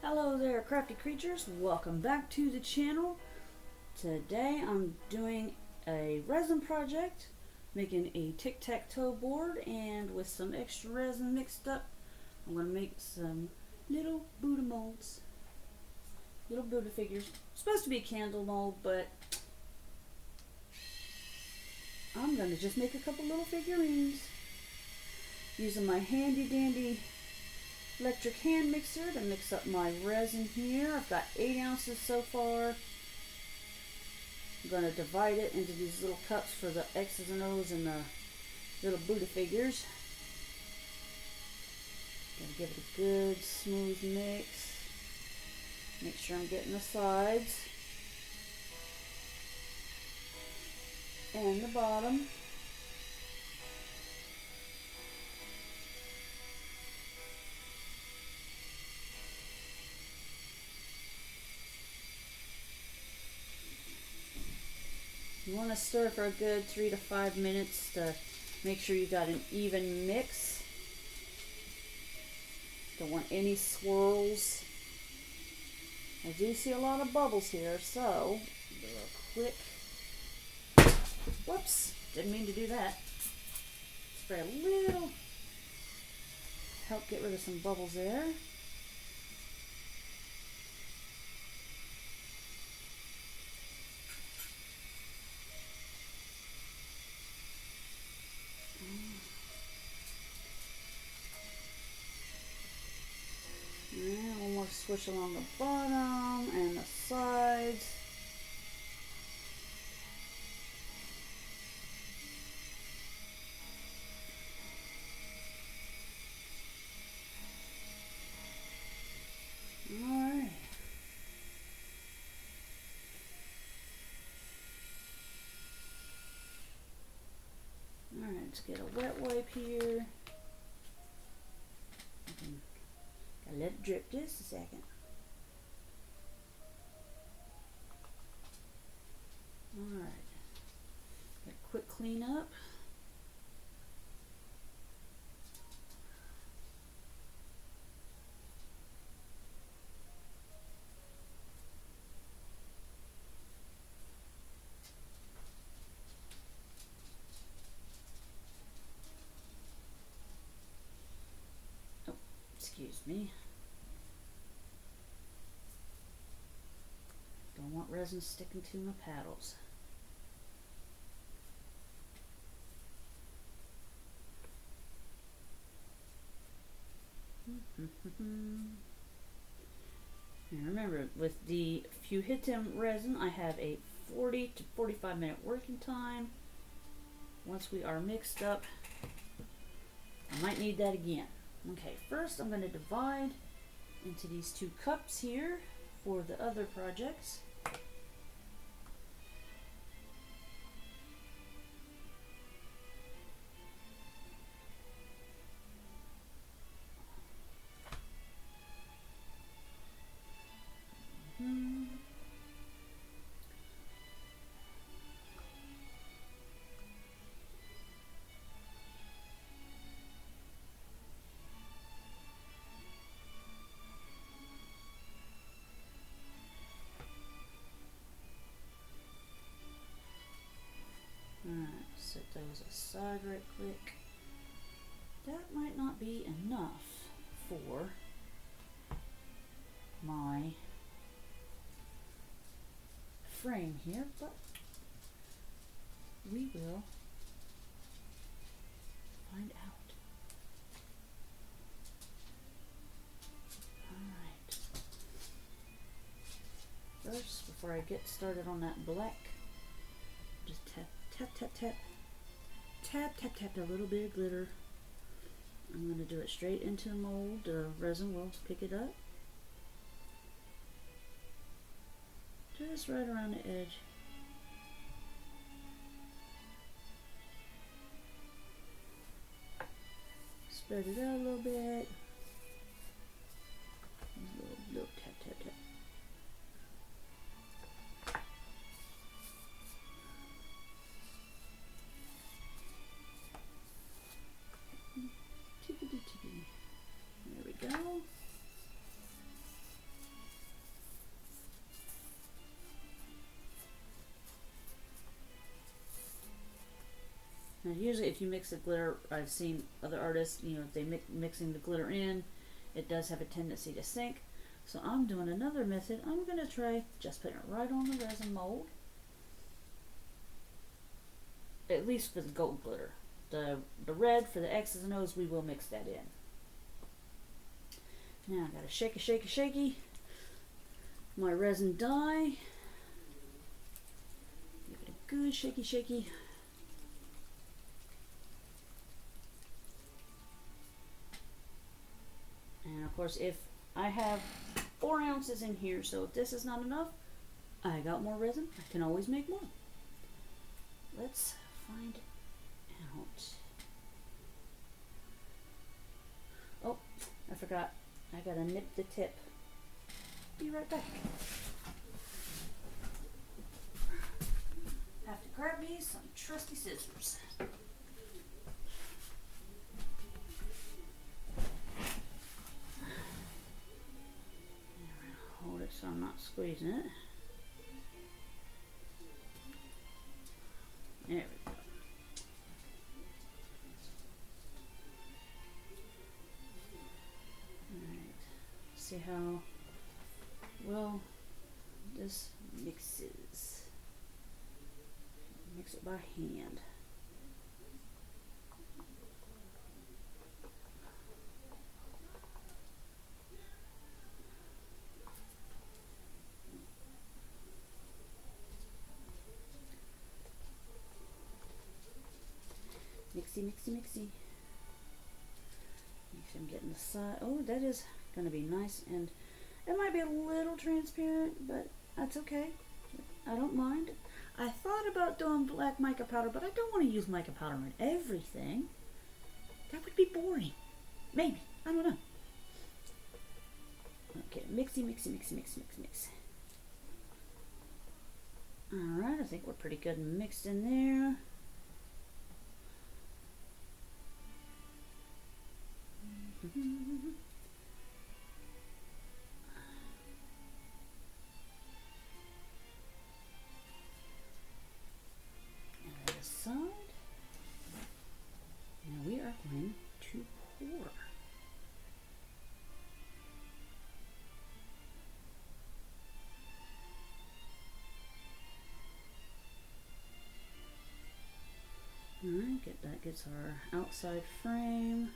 Hello there, crafty creatures. Welcome back to the channel. Today I'm doing a resin project, making a tic-tac-toe board, and with some extra resin mixed up, I'm going to make some little Buddha molds. Little Buddha figures. It's supposed to be a candle mold, but I'm going to just make a couple little figurines using my handy dandy electric hand mixer to mix up my resin here. I've got 8 ounces so far. I'm going to divide it into these little cups for the X's and O's and the little Buddha figures. Going to give it a good smooth mix. Make sure I'm getting the sides and the bottom. You want to stir for a good 3 to 5 minutes to make sure you got an even mix. Don't want any swirls. I do see a lot of bubbles here, so do a quick, whoops, didn't mean to do that. Spray a little, help get rid of some bubbles there. And one more switch along the bottom and the sides. Alright. Alright, let's get a wet wipe here. Gotta let it drip just a second. Alright. Got a quick clean up. Excuse me. Don't want resin sticking to my paddles. And remember, with the Fuhitim resin, I have a 40 to 45 minute working time. Once we are mixed up, I might need that again. Okay, first I'm going to divide into these 2 cups here for the other projects. Alright, set those aside right quick. That might not be enough for my frame here, but we will find out. Alright. First, before I get started on that black, just tap, tap, tap, tap, tap, tap, a little bit of glitter. I'm going to do it straight into the mold. The resin will pick it up. Just right around the edge. Spread it out a little bit. Little tap, tap, tap. There we go. usually if you mix the glitter, I've seen other artists, you know, if they mixing the glitter in, it does have a tendency to sink. So I'm doing another method. I'm going to try just putting it right on the resin mold. At least for the gold glitter. The red for the X's and O's, we will mix that in. Now I got to shaky my resin dye. Give it a good shaky. And of course, if I have 4 ounces in here, so if this is not enough, I got more resin. I can always make more. Let's find out. Oh, I forgot. I gotta nip the tip. Be right back. Have to grab me some trusty scissors. Hold it so I'm not squeezing it. There we go. Alright. See how well this mixes. Mix it by hand. Mixy. Make sure I'm getting the side. Oh, that is going to be nice, and it might be a little transparent, but that's okay. I don't mind. I thought about doing black mica powder, but I don't want to use mica powder on everything. That would be boring. Maybe. I don't know. Okay, mix. Alright, I think we're pretty good mixed in there. And aside, now we are going to pour. Alright, that gets our outside frame.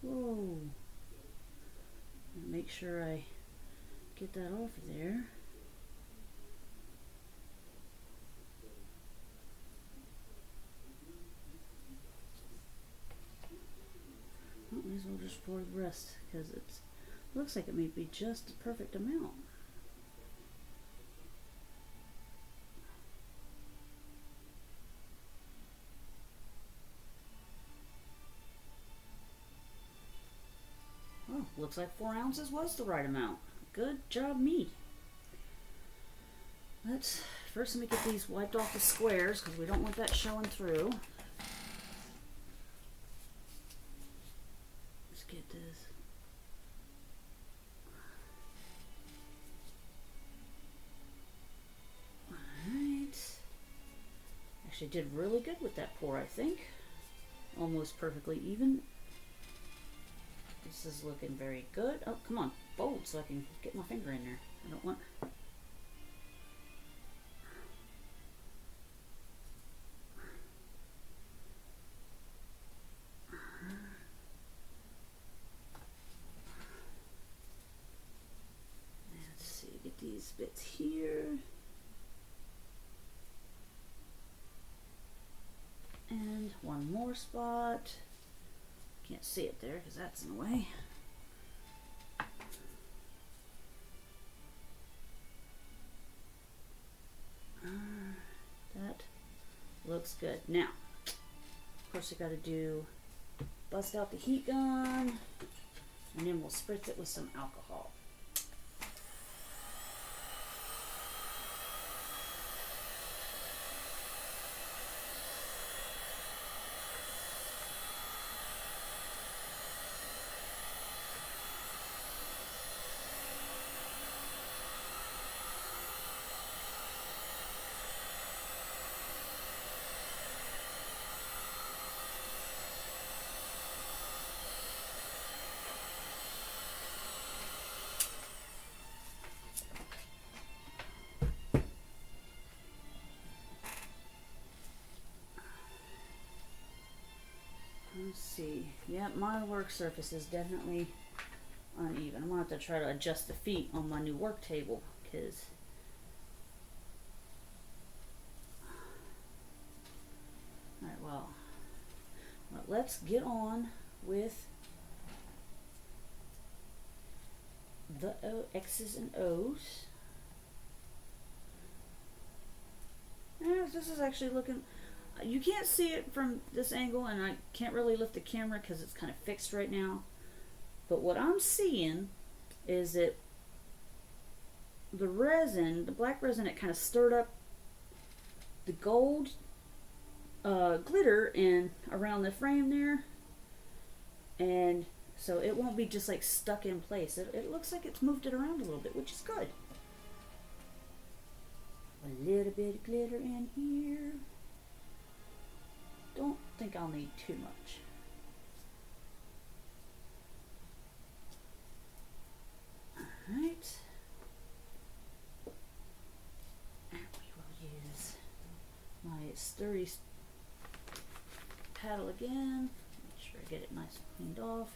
Whoa. Make sure I get that off of there. Well, may as well just pour the rest because it looks like it may be just the perfect amount. Oh, looks like 4 ounces was the right amount. Good job, me. First let me get these wiped off the squares because we don't want that showing through. Let's get this. Alright. Actually did really good with that pour, I think. Almost perfectly even. This is looking very good. Oh, come on, fold so I can get my finger in there. I don't want... Let's see, get these bits here. And one more spot. Can't see it there because that's in the way. That looks good. Now, of course, you got to bust out the heat gun, and then we'll spritz it with some alcohol. work surface is definitely uneven. I'm going to have to try to adjust the feet on my new work table, because alright, well, let's get on with the X's and O's. This is actually looking, you can't see it from this angle, and I can't really lift the camera because it's kind of fixed right now. But what I'm seeing is that the resin, the black resin, it kind of stirred up the gold glitter in around the frame there, and so it won't be just like stuck in place. It looks like it's moved it around a little bit, which is good. A little bit of glitter in here. Don't think I'll need too much. Alright. And we will use my sturdy paddle again. Make sure I get it nice and cleaned off.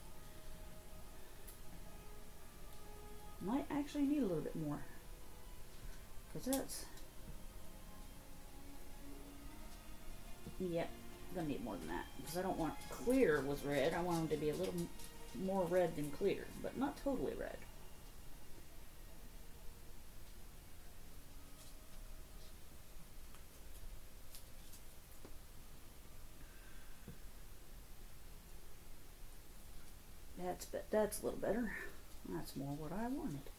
Might actually need a little bit more, because that's, yep, gonna need more than that, because I don't want clear was red. I want them to be a little more red than clear, but not totally red. That's a little better. That's more what I wanted.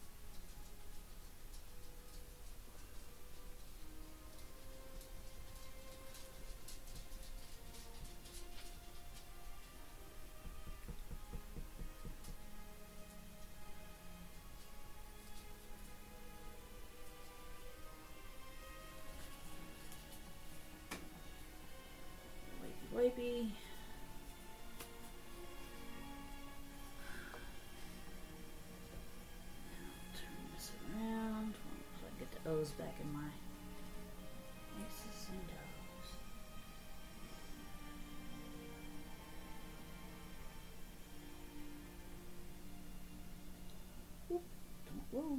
Wipey wipey. O's back in my X's and O's. Oop, don't roll.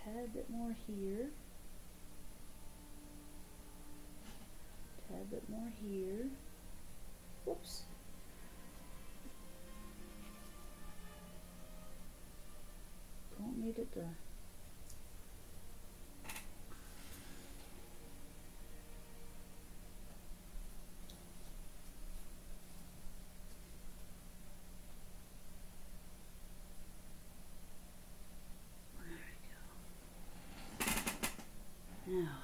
Tad bit more here. Tad bit more here. Whoops. Don't need it to. Now,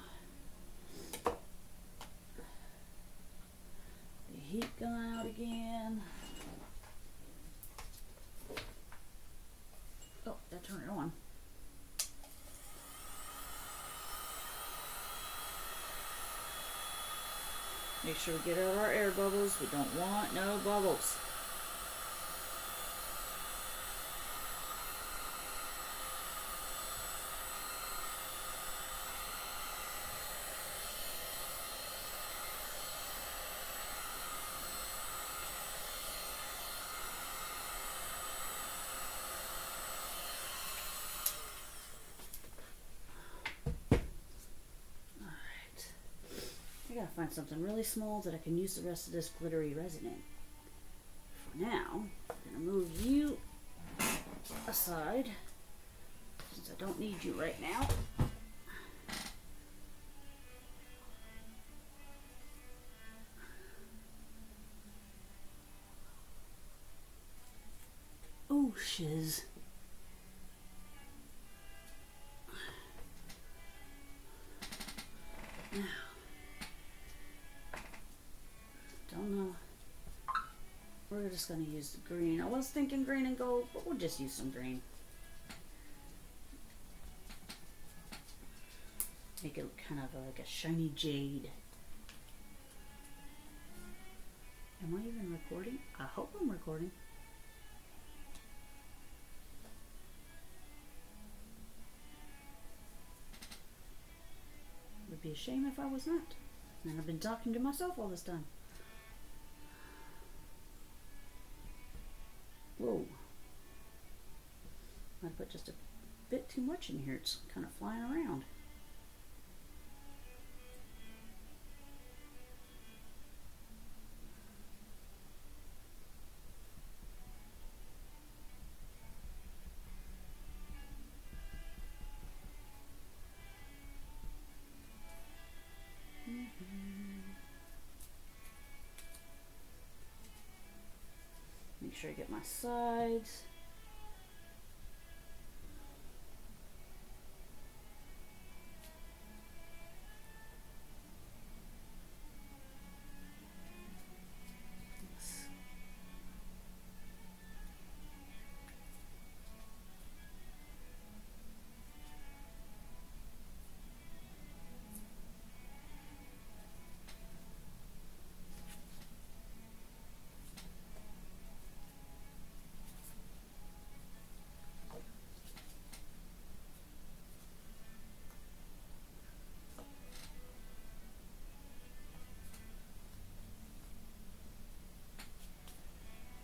the heat going out again. Oh, I turn it on. Make sure we get out our air bubbles. We don't want no bubbles. I gotta find something really small that I can use the rest of this glittery resin in. For now, I'm gonna move you aside, since I don't need you right now. Oh, shiz. Now, don't know. We're just going to use the green. I was thinking green and gold, but we'll just use some green. Make it look kind of like a shiny jade. Am I even recording? I hope I'm recording. It would be a shame if I was not. And I've been talking to myself all this time. Whoa. I put just a bit too much in here. It's kind of flying around. Make sure I get my sides.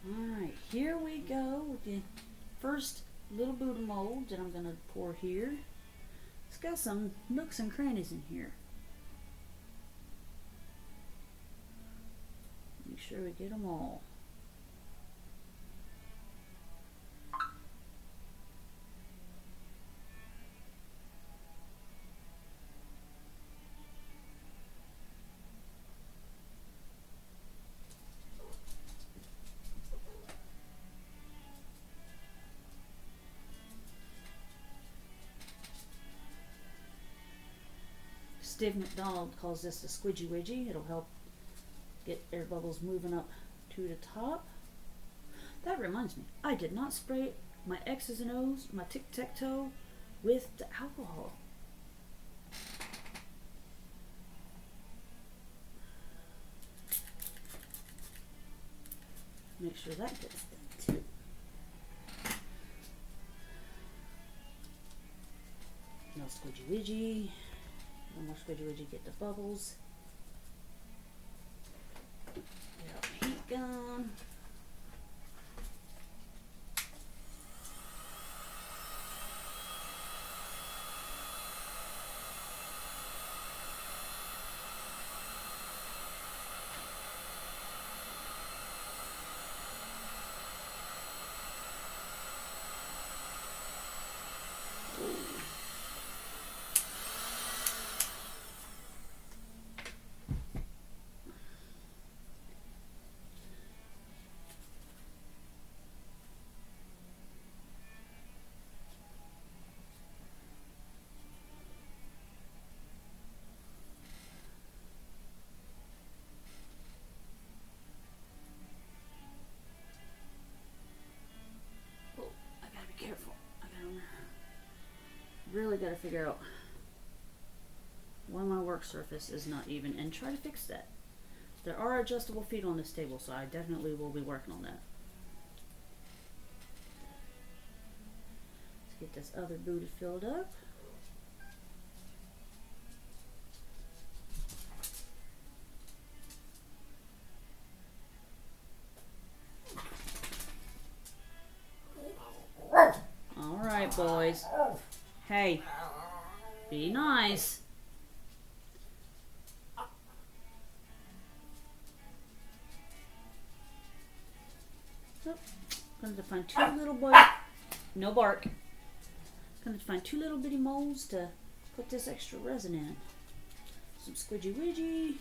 Alright, here we go with the first little Buddha mold that I'm going to pour here. It's got some nooks and crannies in here. Make sure we get them all. Steve McDonald calls this a squidgy widgy. It'll help get air bubbles moving up to the top. That reminds me, I did not spray my X's and O's, my Tic-Tac-Toe, with the alcohol. Make sure that gets done too. No squidgy widgy. No more squidgy widgy, get the bubbles. Get our heat gun. Really got to figure out why my work surface is not even and try to fix that. There are adjustable feet on this table, so I definitely will be working on that. Let's get this other Buddha filled up. All right, boys. Hey, be nice. So, I'm going to find two little boys. No bark. I'm going to find two little bitty molds to put this extra resin in. Some squidgy widgy.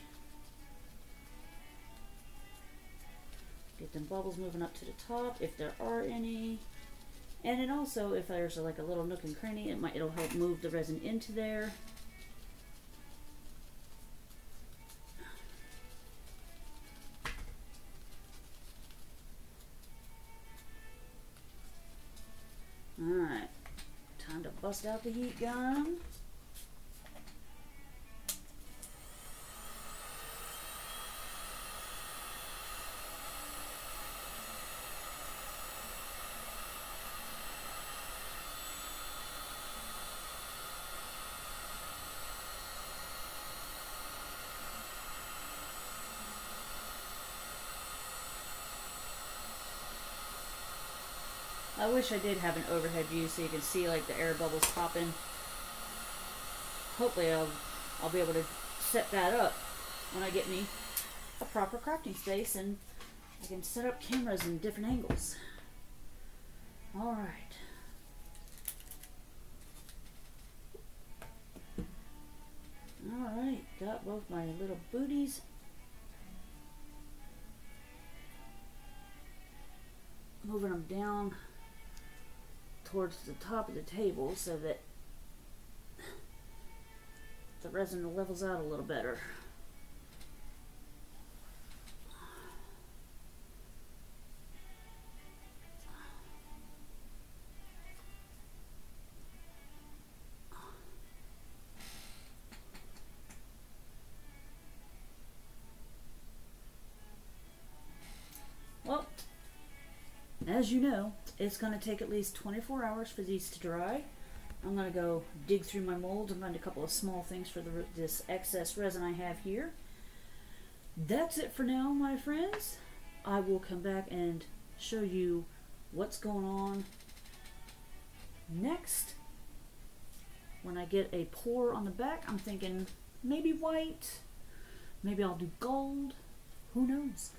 Get them bubbles moving up to the top if there are any. And then also, if there's like a little nook and cranny, it'll help move the resin into there. bust out the heat gun. I wish I did have an overhead view so you can see like the air bubbles popping. Hopefully I'll be able to set that up when I get me a proper crafting space and I can set up cameras in different angles. Alright. Alright, got both my little booties. Moving them down towards the top of the table so that the resin levels out a little better. Well, as you know, it's going to take at least 24 hours for these to dry. I'm going to go dig through my molds and find a couple of small things for this excess resin I have here. That's it for now, my friends. I will come back and show you what's going on next. When I get a pour on the back, I'm thinking maybe white, maybe I'll do gold, who knows.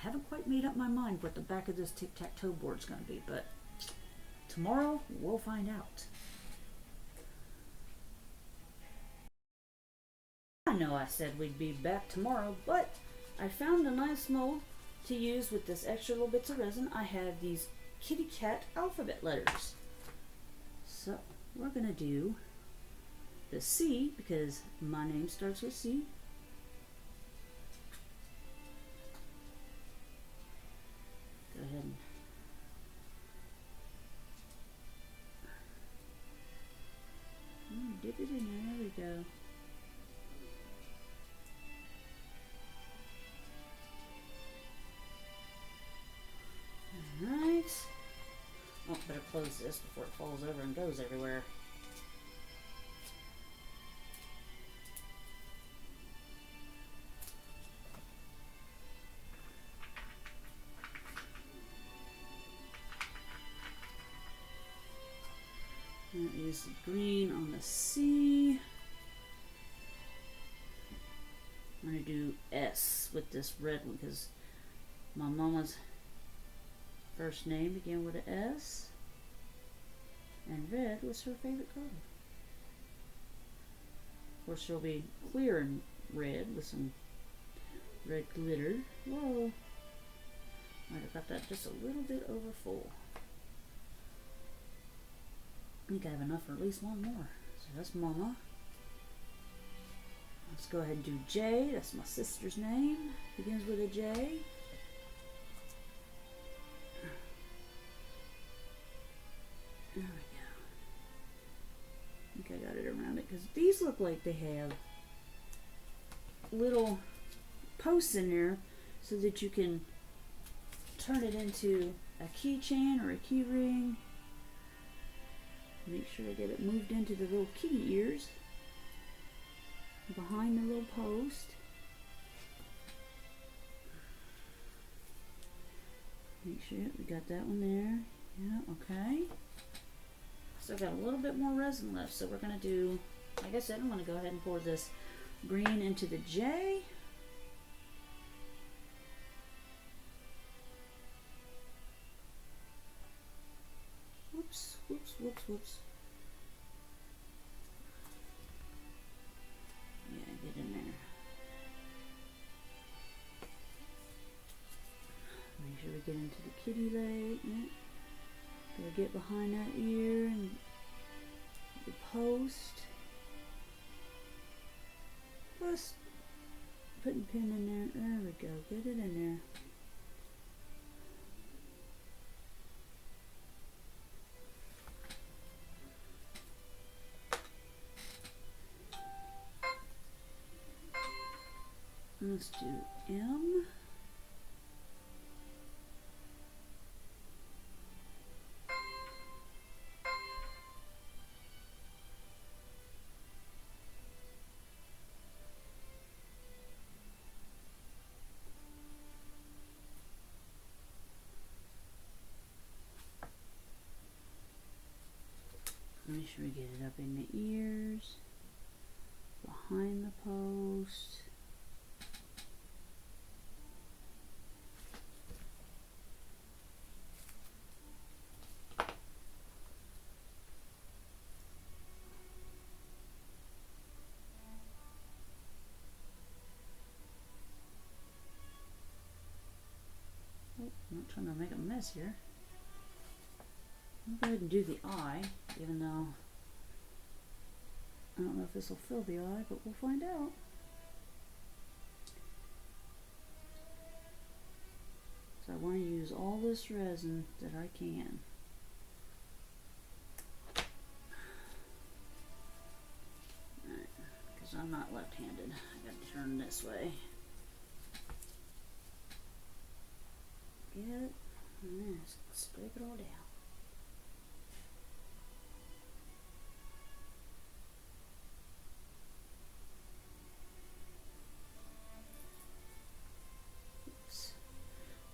Haven't quite made up my mind what the back of this tic-tac-toe board is going to be, but tomorrow we'll find out. I know I said we'd be back tomorrow, but I found a nice mold to use with this extra little bits of resin. I have these kitty cat alphabet letters. So we're going to do the C because my name starts with C. Go ahead and dip it in there. There we go. Alright. Oh, better close this before it falls over and goes everywhere. Use the green on the C. I'm going to do S with this red one because my mama's first name began with an S and red was her favorite color. Of course, she'll be clear in red with some red glitter. Whoa. Might have got that just a little bit over full. I think I have enough for at least one more. So that's Mama. Let's go ahead and do J. That's my sister's name. Begins with a J. There we go. I think I got it around it because these look like they have little posts in there so that you can turn it into a keychain or a key ring. Make sure I get it moved into the little kitty ears behind the little post. Make sure we got that one there. Yeah, okay. So I've got a little bit more resin left, so we're going to do, like I said, I'm going to go ahead and pour this green into the J. Whoops, whoops, whoops, whoops. Yeah, get in there. Make sure we get into the kitty leg. Yeah. Gotta get behind that ear and the post. Just putting pin in there. There we go. Get it in there. Let's do M. Make sure we get it up in the ears, behind the post. Oh, I'm not trying to make a mess here. I'll go ahead and do the eye, even though I don't know if this will fill the eye, but we'll find out. So I want to use all this resin that I can. Alright, because I'm not left-handed. I got to turn this way. Get it, and then scrape it all down.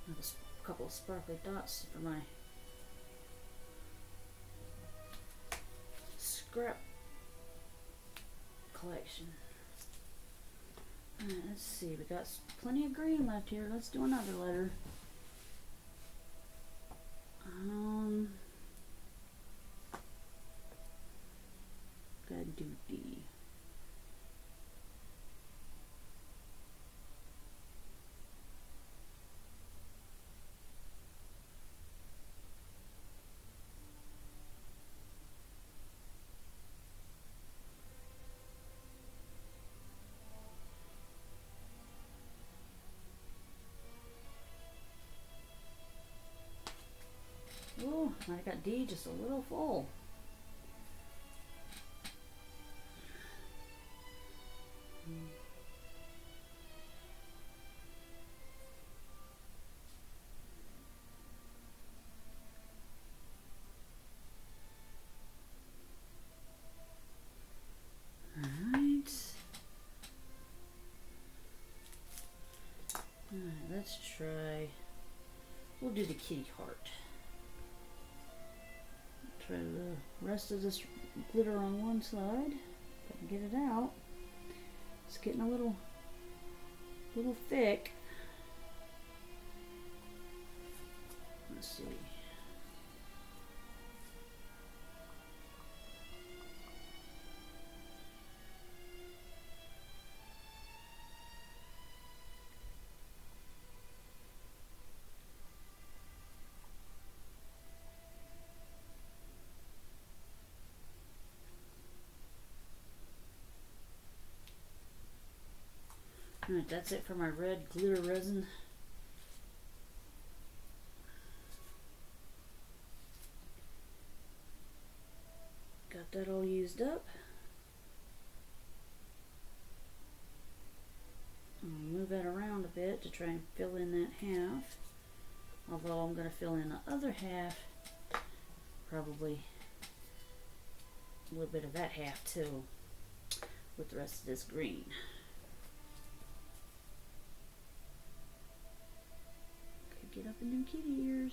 A couple of sparkly dots for my scrap collection. Alright, let's see, we got plenty of green left here. Let's do another letter. Gotta do D. Oh, I got D just a little full. Alright, let's try, we'll do the kitty heart. Try the rest of this glitter on one side. Get it out. It's getting a little thick. Let's see. Alright, that's it for my red glitter resin. Got that all used up. I'll move that around a bit to try and fill in that half. Although I'm going to fill in the other half, probably a little bit of that half too, with the rest of this green. Get up and do kitty ears.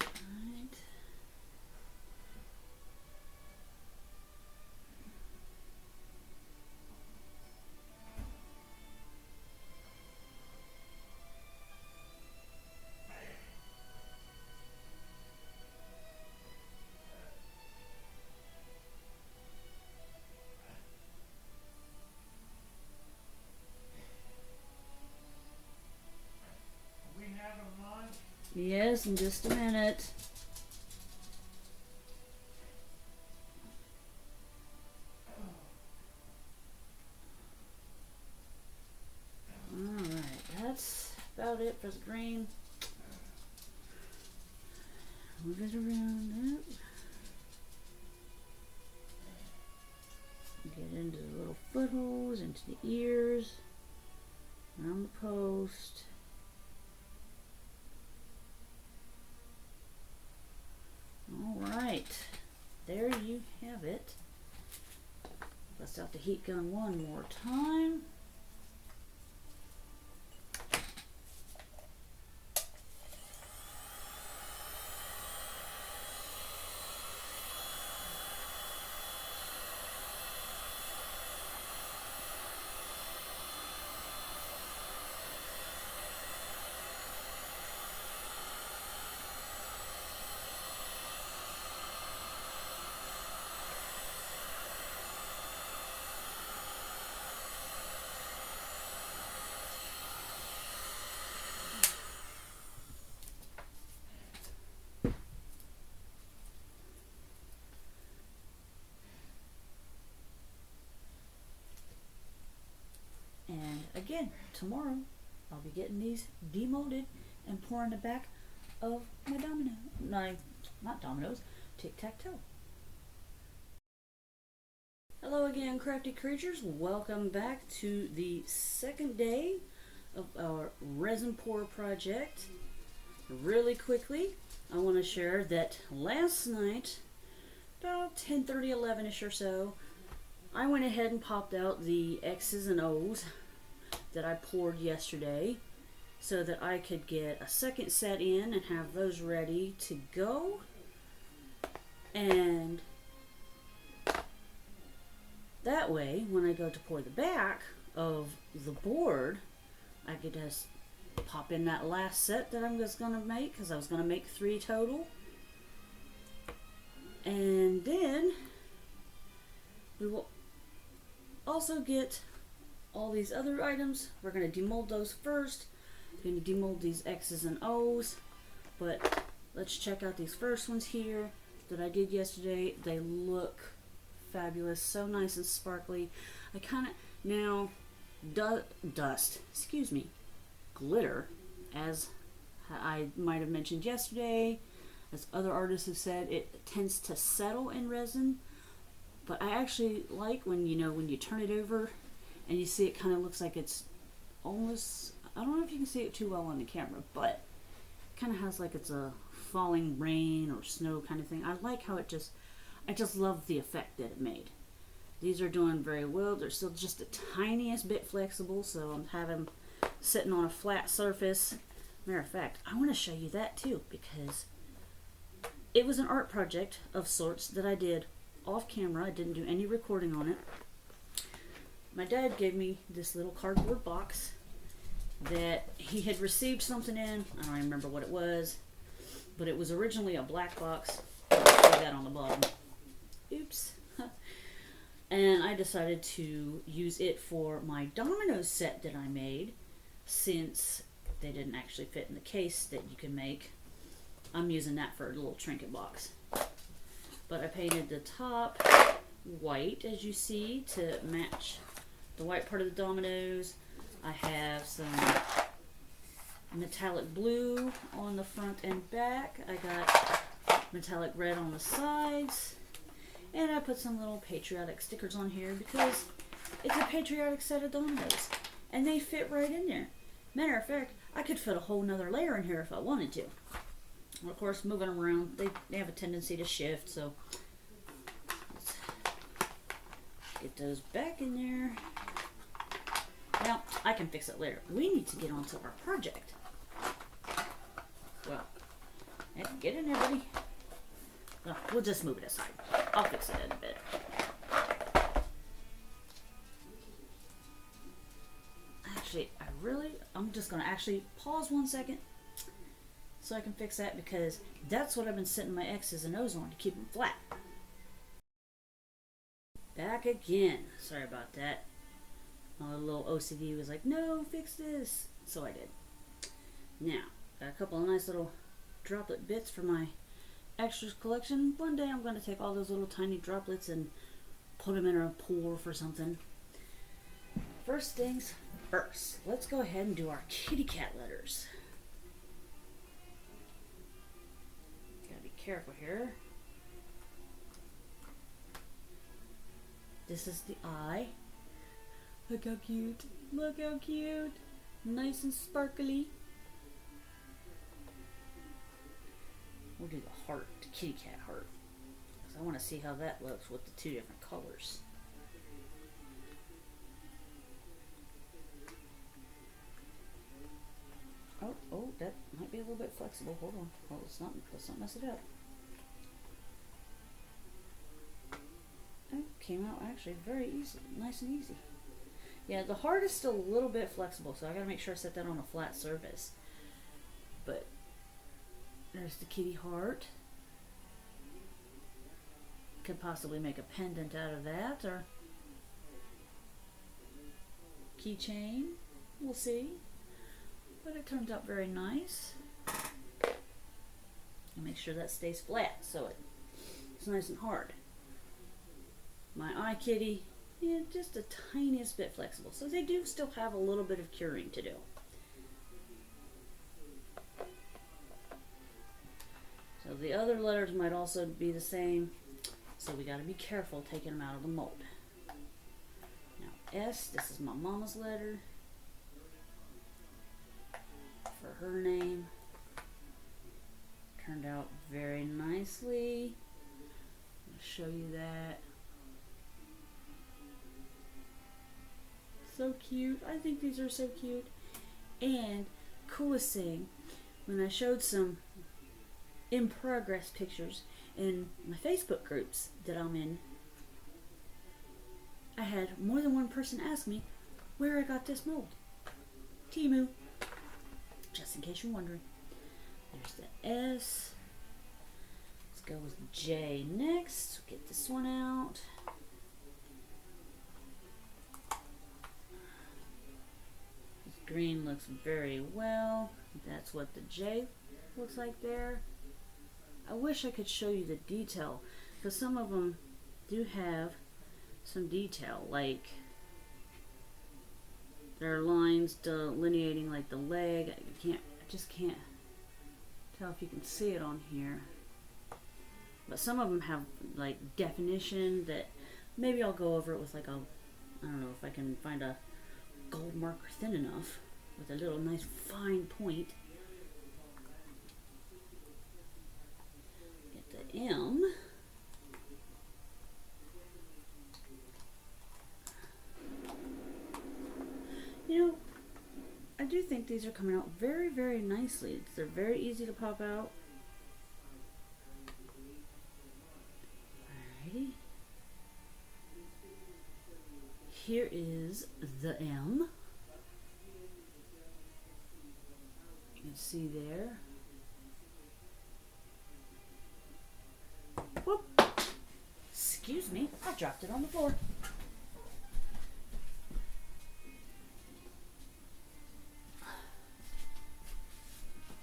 Right. Yes, in just a minute. Alright, that's about it for the green. Move it around. into the ears, around the post. Alright, there you have it. Bust out the heat gun one more time. And again, tomorrow I'll be getting these demolded and pouring the back of my domino. No, not dominoes, tic-tac-toe. Hello again, crafty creatures. Welcome back to the second day of our resin pour project. Really quickly, I want to share that last night, about 10:30, 11ish or so, I went ahead and popped out the X's and O's that I poured yesterday so that I could get a second set in and have those ready to go. And that way, when I go to pour the back of the board, I could just pop in that last set that I'm just going to make, because I was going to make 3 total. And then we will also get all these other items. We're going to demold those first. We're going to demold these X's and O's. But let's check out these first ones here that I did yesterday. They look fabulous, so nice and sparkly. I kind of, now, glitter, as I might have mentioned yesterday, as other artists have said, it tends to settle in resin. But I actually like when you turn it over and you see it kind of looks like it's almost, I don't know if you can see it too well on the camera, but it kind of has like it's a falling rain or snow kind of thing. I like how I just love the effect that it made. These are doing very well. They're still just the tiniest bit flexible, so I'm having them sitting on a flat surface. Matter of fact, I want to show you that too, because it was an art project of sorts that I did off camera. I didn't do any recording on it. My dad gave me this little cardboard box that he had received something in. I don't even remember what it was, but it was originally a black box. I'll show that on the bottom. Oops. And I decided to use it for my domino set that I made, since they didn't actually fit in the case that you can make. I'm using that for a little trinket box. But I painted the top white, as you see, to match the white part of the dominoes. I have some metallic blue on the front and back. I got metallic red on the sides. And I put some little patriotic stickers on here because it's a patriotic set of dominoes. And they fit right in there. Matter of fact, I could fit a whole nother layer in here if I wanted to. Well, of course, moving around, they have a tendency to shift, so let's get those back in there. Well, I can fix it later. We need to get on to our project. Well, get in there, buddy. Well, we'll just move it aside. I'll fix it in a bit. Actually, I'm just going to actually pause 1 second so I can fix that, because that's what I've been setting my X's and O's on to keep them flat. Back again. Sorry about that. My little OCD was like, no, fix this. So I did. Now, got a couple of nice little droplet bits for my extras collection. One day I'm going to take all those little tiny droplets and put them in a pour for something. First things first, let's go ahead and do our kitty cat letters. Gotta be careful here. This is the I. Look how cute. Look how cute. Nice and sparkly. We'll do the heart, the kitty cat heart. Because I want to see how that looks with the two different colors. Oh, that might be a little bit flexible. Hold on. Oh, let's not mess it up. Oh, came out actually very easy, nice and easy. Yeah, the heart is still a little bit flexible, so I gotta make sure I set that on a flat surface. But there's the kitty heart. Could possibly make a pendant out of that, or keychain. We'll see. But it turned out very nice. And make sure that stays flat so it's nice and hard. My eye kitty, yeah, just the tiniest bit flexible. So they do still have a little bit of curing to do. So the other letters might also be the same. So we got to be careful taking them out of the mold. Now S, this is my mama's letter. For her name. Turned out very nicely. I'll show you that. So cute. I think these are so cute. And coolest thing, when I showed some in progress pictures in my Facebook groups that I'm in, I had more than one person ask me where I got this mold. Temu. Just in case you're wondering. There's the S. Let's go with J next. Get this one out. This green looks very well. That's what the J looks like there. I wish I could show you the detail, because some of them do have some detail, like there are lines delineating like the leg. I just can't tell if you can see it on here. But some of them have like definition that maybe I'll go over it with like a, I don't know if I can find a gold marker thin enough with a little nice fine point. Get the M. You know, I do think these are coming out very, very nicely. They're very easy to pop out. Alrighty. Here is the M. You can see there. Whoop! Excuse me, I dropped it on the floor.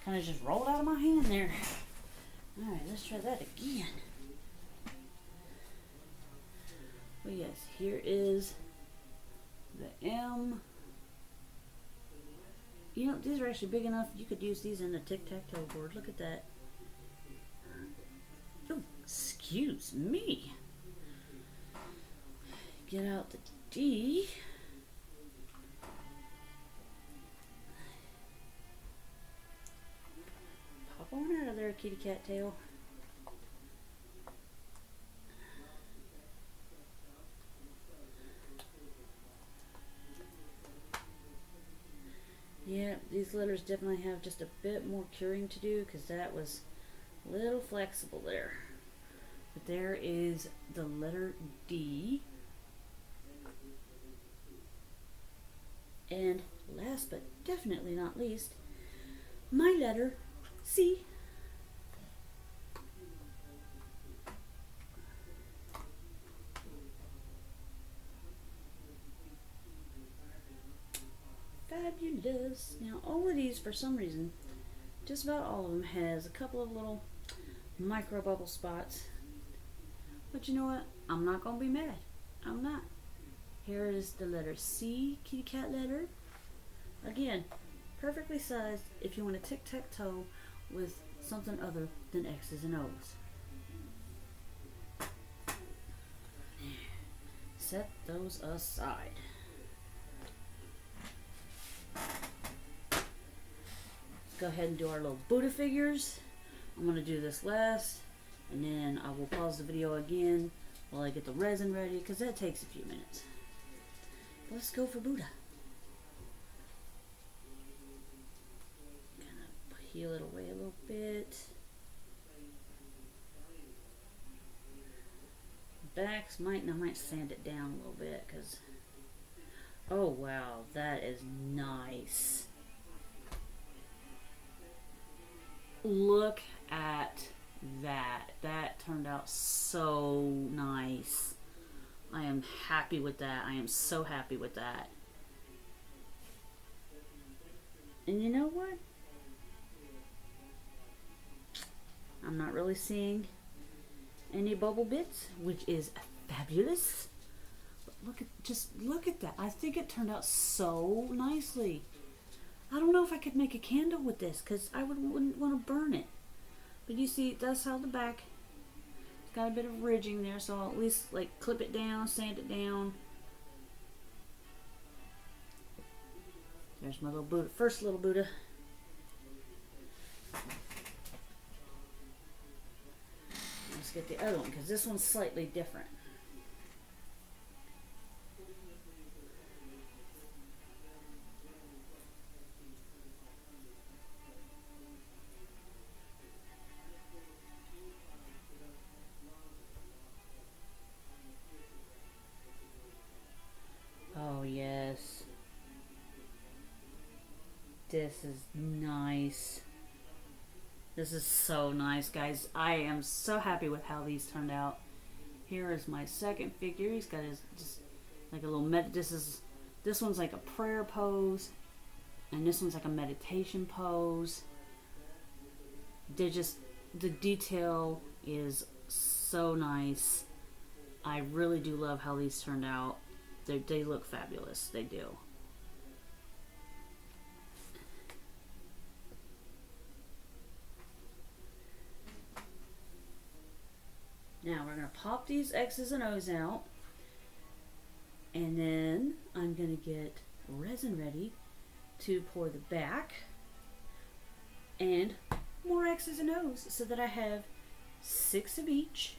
Kind of just rolled out of my hand there. Alright, let's try that again. Well, yes, here is the M. You know, these are actually big enough. You could use these in a tic-tac-toe board. Look at that. Oh, excuse me. Get out the D. Pop on out of there, kitty cat tail. Yeah, these letters definitely have just a bit more curing to do, because that was a little flexible there. But there is the letter D. And last but definitely not least, my letter C. Fabulous. Now all of these, for some reason, just about all of them has a couple of little micro bubble spots. But you know what? I'm not going to be mad. I'm not. Here is the letter C, kitty cat letter. Again, perfectly sized if you want a tic-tac-toe with something other than X's and O's. Set those aside. go ahead and do our little Buddha figures. I'm going to do this last, and then I will pause the video again while I get the resin ready, because that takes a few minutes. Let's go for Buddha. Kind of peel it away a little bit. Backs I might sand it down a little bit, because oh wow, that is nice. Look at that. That turned out so nice. I am happy with that. I am so happy with that. And you know what? I'm not really seeing any bubble bits, which is fabulous. But look at that. I think it turned out so nicely. I don't know if I could make a candle with this, because I wouldn't want to burn it. But you see, that's how the back, it's got a bit of ridging there, so I'll at least like clip it down, sand it down. There's my little Buddha, first little Buddha. Let's get the other one, because this one's slightly different. Oh yes, this is nice. This is so nice, guys. I am so happy with how these turned out. Here is my second figure. He's got his just like a little this one's like a prayer pose, and this one's like a meditation pose. The detail is so nice. I really do love how these turned out. They look fabulous. They do. Now we're going to pop these X's and O's out, and then I'm going to get resin ready to pour the back and more X's and O's, so that I have 6 of each,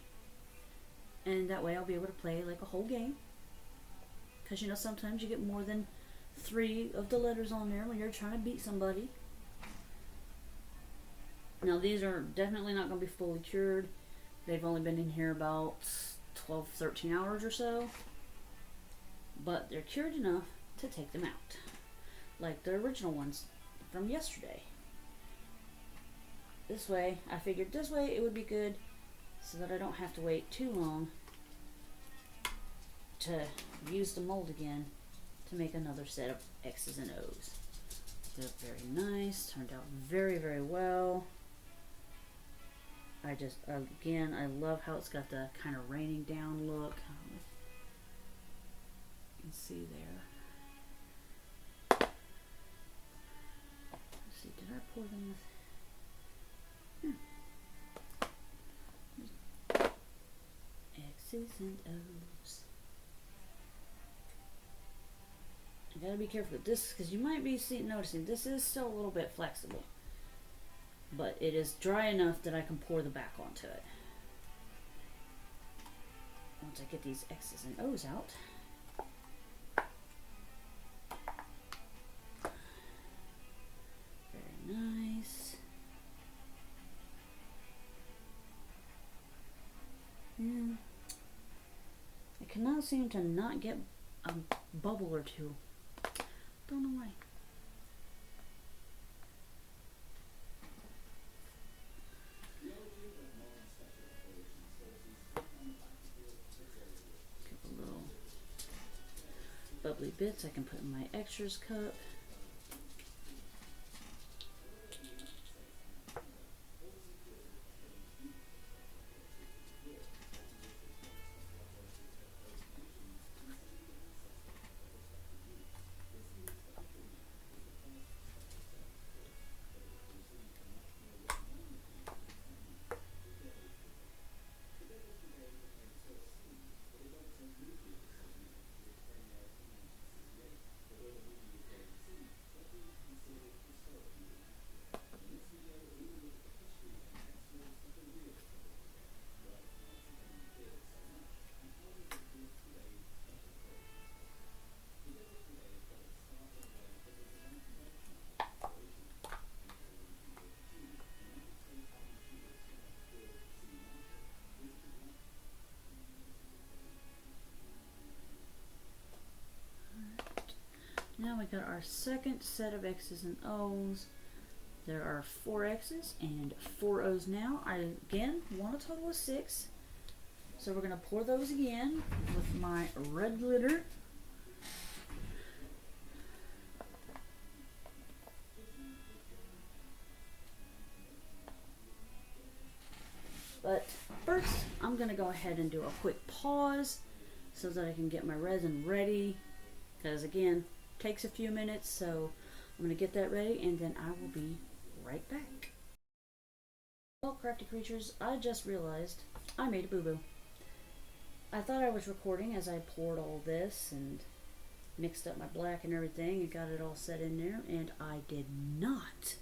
and that way I'll be able to play like a whole game, because you know sometimes you get more than 3 of the letters on there when you're trying to beat somebody. Now these are definitely not going to be fully cured. They've only been in here about 12-13 hours or so, but they're cured enough to take them out, like the original ones from yesterday. This way, I figured this way it would be good, so that I don't have to wait too long to use the mold again to make another set of X's and O's. They're very nice, turned out very, very well. Again, I love how it's got the kind of raining down look. You can see there. Let's see, did I pour them with X's and O's? I gotta be careful with this, because you might be noticing this is still a little bit flexible. But it is dry enough that I can pour the back onto it. Once I get these X's and O's out. Very nice. Yeah. I cannot seem to not get a bubble or two. Don't know why. Bubbly bits I can put in my extras cup. we got our second set of X's and O's. There are 4 X's and 4 O's now. I again want a total of 6. So we're going to pour those again with my red glitter. But first, I'm going to go ahead and do a quick pause so that I can get my resin ready. Because again, it takes a few minutes, so I'm going to get that ready and then I will be right back. Well, crafty creatures, I just realized I made a boo-boo. I thought I was recording as I poured all this and mixed up my black and everything and got it all set in there, and I did not.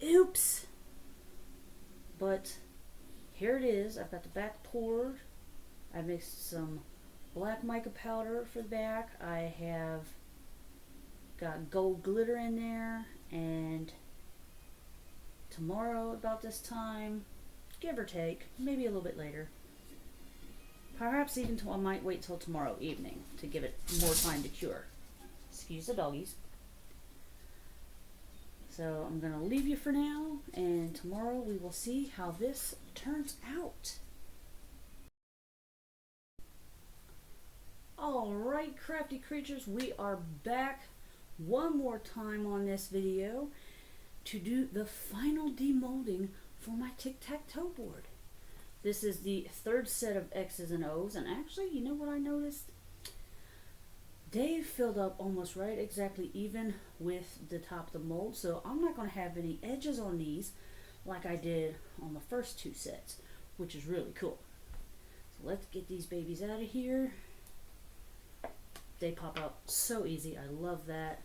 Oops! But here it is. I've got the back poured. I mixed some black mica powder for the back. I have got gold glitter in there, and tomorrow about this time, give or take, maybe a little bit later, perhaps even I might wait till tomorrow evening to give it more time to cure. Excuse the doggies. So I'm going to leave you for now, and tomorrow we will see how this turns out. Alright, crafty creatures, we are back one more time on this video to do the final demolding for my tic-tac-toe board. This is the 3rd set of X's and O's, and actually, you know what I noticed? They filled up almost right exactly even with the top of the mold, so I'm not going to have any edges on these like I did on the first 2 sets, which is really cool. So let's get these babies out of here. They pop out so easy. I love that.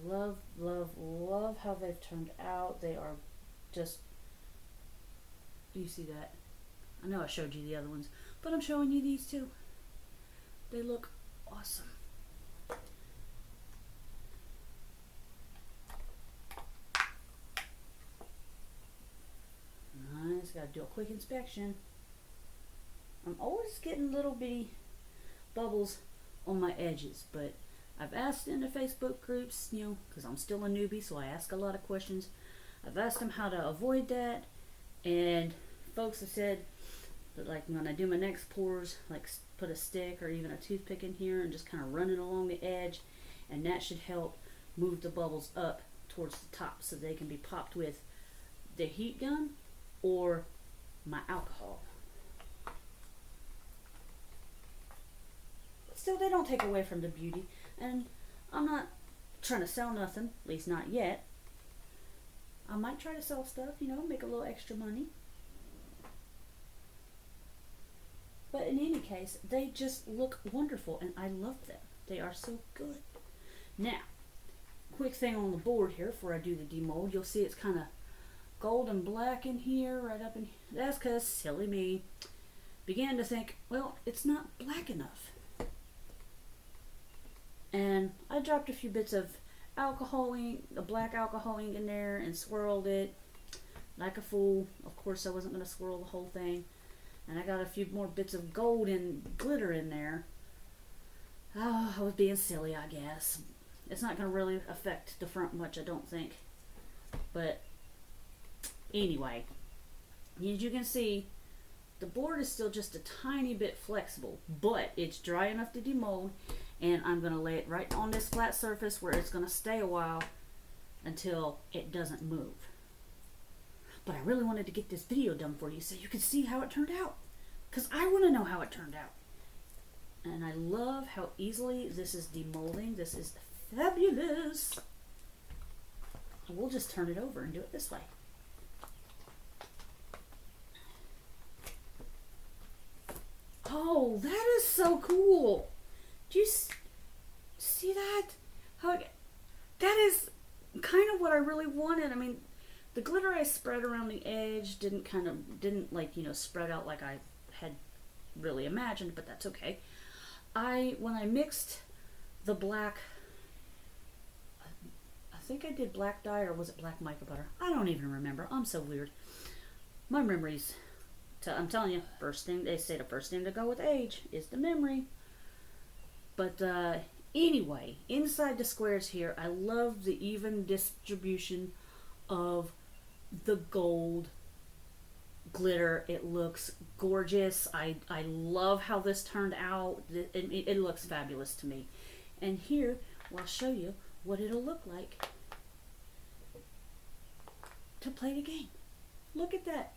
Love, love, love how they've turned out. They are just, you see that? I know I showed you the other ones, but I'm showing you these too. They look awesome. Nice, gotta do a quick inspection. I'm always getting little bitty bubbles on my edges, but I've asked in the Facebook groups, you know, because I'm still a newbie, so I ask a lot of questions. I've asked them how to avoid that, and folks have said that, like, when I do my next pours, like, put a stick or even a toothpick in here and just kind of run it along the edge, and that should help move the bubbles up towards the top so they can be popped with the heat gun or my alcohol. But still, they don't take away from the beauty. And I'm not trying to sell nothing, at least not yet. I might try to sell stuff, you know, make a little extra money. But in any case, they just look wonderful, and I love them. They are so good. Now, quick thing on the board here before I do the demold. You'll see it's kind of gold and black in here, right up in here. That's because, silly me, began to think, well, it's not black enough. And I dropped a few bits of alcohol ink, a black alcohol ink in there, and swirled it like a fool. Of course, I wasn't going to swirl the whole thing. And I got a few more bits of gold and glitter in there. Oh, I was being silly, I guess. It's not going to really affect the front much, I don't think. But anyway, as you can see, the board is still just a tiny bit flexible, but it's dry enough to demold. And I'm going to lay it right on this flat surface where it's going to stay a while until it doesn't move. But I really wanted to get this video done for you so you can see how it turned out. Because I want to know how it turned out. And I love how easily this is demolding. This is fabulous. We'll just turn it over and do it this way. Oh, that is so cool. Do you see that? That is kind of what I really wanted. I mean, the glitter I spread around the edge didn't like, you know, spread out like I had really imagined, but that's okay. When I mixed the black, I think I did black dye, or was it black mica butter? I don't even remember. I'm so weird. my memories. I'm telling you, first thing they say, the first thing to go with age is the memory. But anyway, inside the squares here, I love the even distribution of the gold glitter. It looks gorgeous. I love how this turned out. It looks fabulous to me. And here, I'll show you what it'll look like to play the game. Look at that.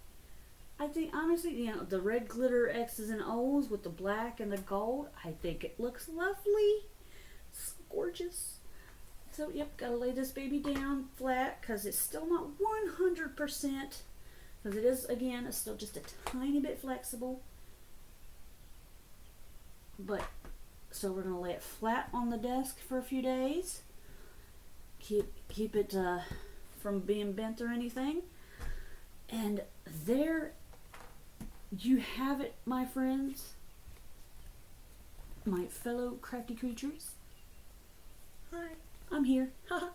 I think, honestly, you know, the red glitter X's and O's with the black and the gold, I think it looks lovely. It's gorgeous. So, yep, gotta lay this baby down flat because it's still not 100%. Because it is, again, it's still just a tiny bit flexible. But, so we're going to lay it flat on the desk for a few days. Keep it from being bent or anything. And there you have it, my friends. My fellow crafty creatures. Hi, I'm here. Haha.